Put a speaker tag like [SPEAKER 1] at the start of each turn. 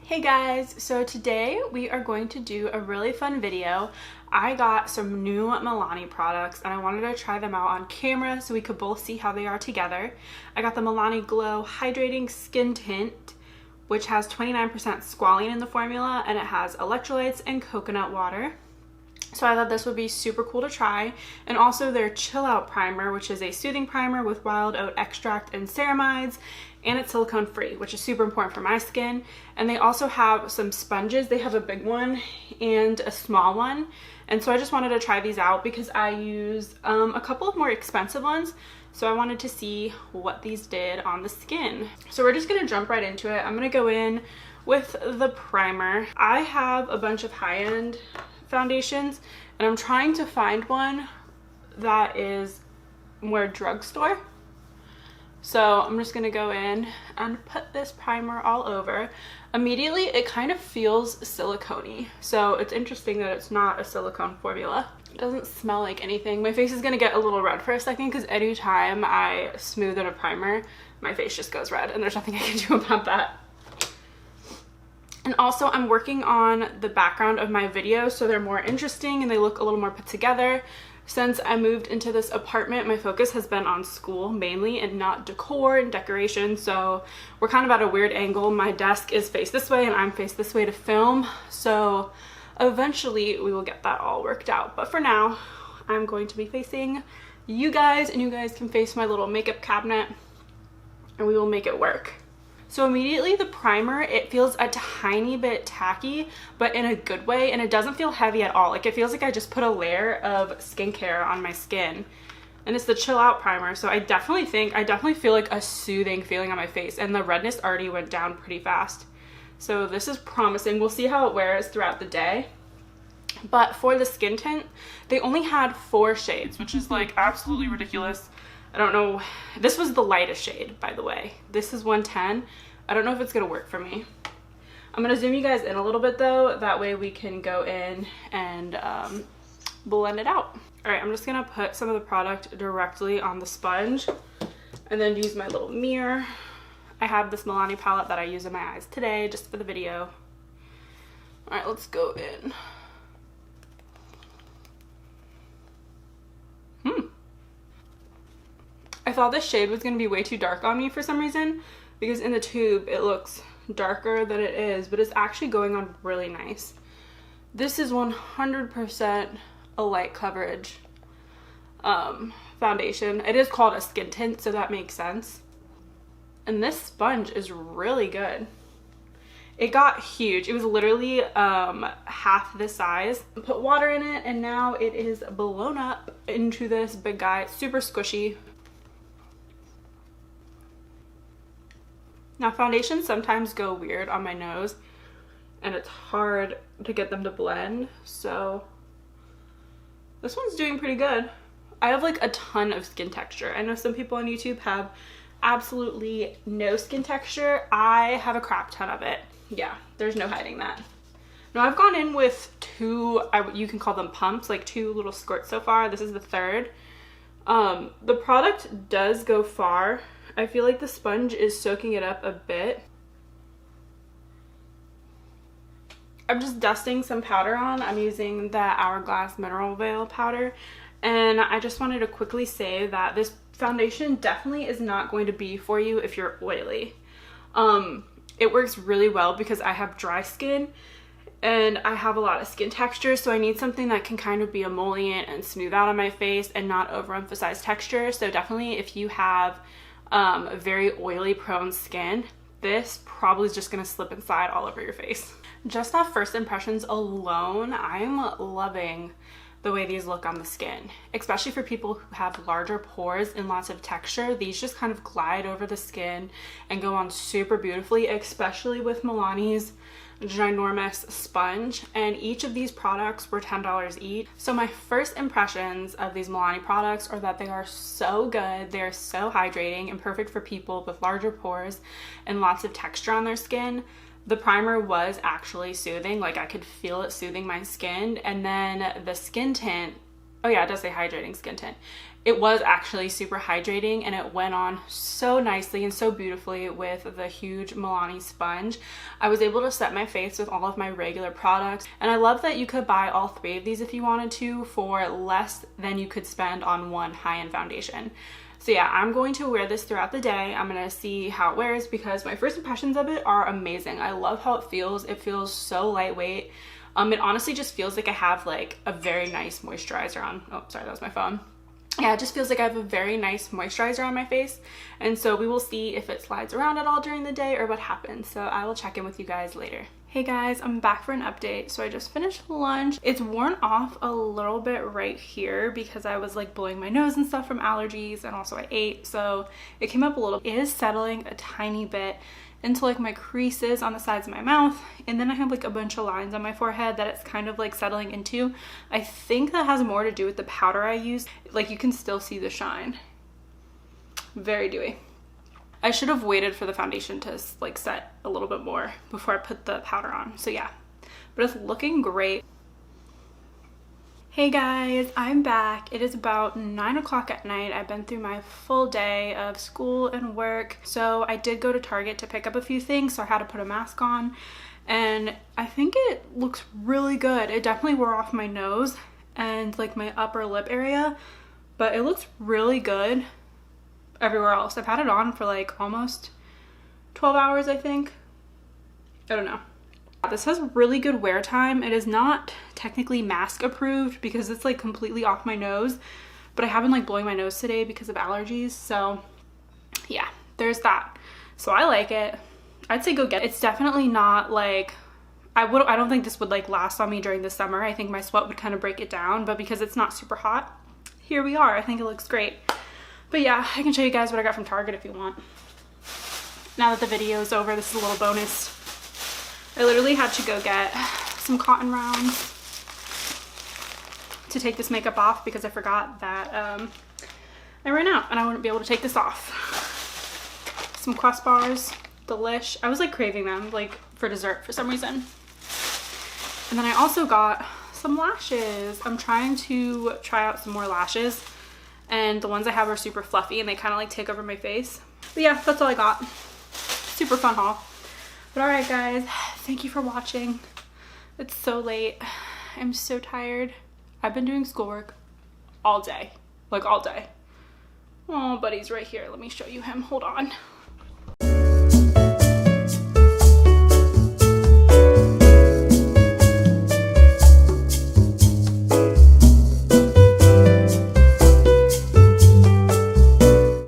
[SPEAKER 1] Hey guys, so today we are going to do a really fun video. I got some new Milani products and I wanted to try them out on camera so we could both see how they are together. I got the Milani Glow Hydrating Skin Tint, which has 29% squalene in the formula, and it has electrolytes and coconut water. So I thought this would be super cool to try. And also their Chill Out Primer, which is a soothing primer with wild oat extract and ceramides, and it's silicone free, which is super important for my skin. And they also have some sponges. They have a big one and a small one. And so I just wanted to try these out because I use a couple of more expensive ones. So I wanted to see what these did on the skin. So we're just gonna jump right into it. I'm gonna go in with the primer. I have a bunch of high-end foundations and I'm trying to find one that is more drugstore. So I'm just gonna go in and put this primer all over. Immediately it kind of feels silicone-y, so it's interesting that it's not a silicone formula. It doesn't smell like anything. My face is gonna get a little red for a second because anytime I smooth in a primer, my face just goes red and there's nothing I can do about that. And also I'm working on the background of my videos so they're more interesting and they look a little more put together. Since I moved into this apartment, my focus has been on school mainly and not decor and decoration, so we're kind of at a weird angle. My desk is faced this way and I'm faced this way to film, so eventually we will get that all worked out. But for now, I'm going to be facing you guys and you guys can face my little makeup cabinet and we will make it work. So immediately the primer, it feels a tiny bit tacky, but in a good way, and it doesn't feel heavy at all. Like it feels like I just put a layer of skincare on my skin. And it's the Chill Out Primer, so I definitely feel like a soothing feeling on my face, and the redness already went down pretty fast. So this is promising. We'll see how it wears throughout the day. But for the skin tint, they only had 4 shades, which is like absolutely ridiculous. I don't know. This was the lightest shade, by the way. This is 110. I don't know if it's gonna work for me. I'm gonna zoom you guys in a little bit though. That way we can go in and blend it out. All right, I'm just gonna put some of the product directly on the sponge and then use my little mirror. I have this Milani palette that I use in my eyes today just for the video. All right, let's go in. I thought this shade was going to be way too dark on me for some reason because in the tube it looks darker than it is, but it's actually going on really nice. This is 100% a light coverage foundation. It is called a skin tint, so that makes sense. And this sponge is really good. It got huge. It was literally half this size. Put water in it and now it is blown up into this big guy. It's super squishy. Now foundations sometimes go weird on my nose and it's hard to get them to blend, so this one's doing pretty good. I have like a ton of skin texture. I know some people on YouTube have absolutely no skin texture. I have a crap ton of it. Yeah, there's no hiding that. Now I've gone in with 2, you can call them pumps, like 2 little squirts so far. This is the 3rd. The product does go far. I feel like the sponge is soaking it up a bit. I'm just dusting some powder on. I'm using the Hourglass Mineral Veil powder. And I just wanted to quickly say that this foundation definitely is not going to be for you if you're oily. It works really well because I have dry skin and I have a lot of skin texture, so I need something that can kind of be emollient and smooth out on my face and not overemphasize texture. So definitely if you have very oily prone skin, this probably is just gonna slip and slide all over your face. Just off first impressions alone, I'm loving the way these look on the skin, especially for people who have larger pores and lots of texture. These just kind of glide over the skin and go on super beautifully, especially with Milani's ginormous sponge. And each of these products were $10 each. So my first impressions of these Milani products are that they are so good. They're so hydrating and perfect for people with larger pores and lots of texture on their skin. The primer was actually soothing, like I could feel it soothing my skin, and then the skin tint Oh yeah, it does say hydrating skin tint. It was actually super hydrating and it went on so nicely and so beautifully with the huge Milani sponge. I was able to set my face with all of my regular products, and I love that you could buy all 3 of these if you wanted to for less than you could spend on one high-end foundation. So yeah, I'm going to wear this throughout the day. I'm gonna see how it wears because my first impressions of it are amazing. I love how it feels. It feels so lightweight. It honestly just feels like I have like a very nice moisturizer on. Oh, sorry, that was my phone. Yeah, it just feels like I have a very nice moisturizer on my face. And so we will see if it slides around at all during the day or what happens. So I will check in with you guys later. Hey guys, I'm back for an update. So I just finished lunch. It's worn off a little bit right here because I was like blowing my nose and stuff from allergies, and also I ate. So it came up a little. It is settling a tiny bit into like my creases on the sides of my mouth, and then I have like a bunch of lines on my forehead that it's kind of like settling into. I think that has more to do with the powder I used. Like you can still see the shine. Very dewy. I should have waited for the foundation to like set a little bit more before I put the powder on. So yeah, but it's looking great. Hey guys, I'm back. It is about 9 o'clock at night. I've been through my full day of school and work. So I did go to Target to pick up a few things, so I had to put a mask on. And I think it looks really good. It definitely wore off my nose and like my upper lip area, but it looks really good everywhere else. I've had it on for like almost 12 hours, I think. I don't know. This has really good wear time. It is not technically mask approved because it's like completely off my nose, but I have been like blowing my nose today because of allergies. So yeah, there's that. So I like it. I'd say go get it. It's definitely not like, I don't think this would like last on me during the summer. I think my sweat would kind of break it down, but because it's not super hot, here we are. I think it looks great. But yeah, I can show you guys what I got from Target if you want. Now that the video is over, this is a little bonus. I literally had to go get some cotton rounds to take this makeup off because I forgot that I ran out and I wouldn't be able to take this off. Some Crust bars, delish. I was like craving them like for dessert for some reason. And then I also got some lashes. I'm trying to try out some more lashes, and the ones I have are super fluffy and they kind of like take over my face. But yeah, that's all I got. Super fun haul. But alright guys, thank you for watching. It's so late. I'm so tired. I've been doing schoolwork all day. Like all day. Oh, buddy's right here. Let me show you him. Hold on.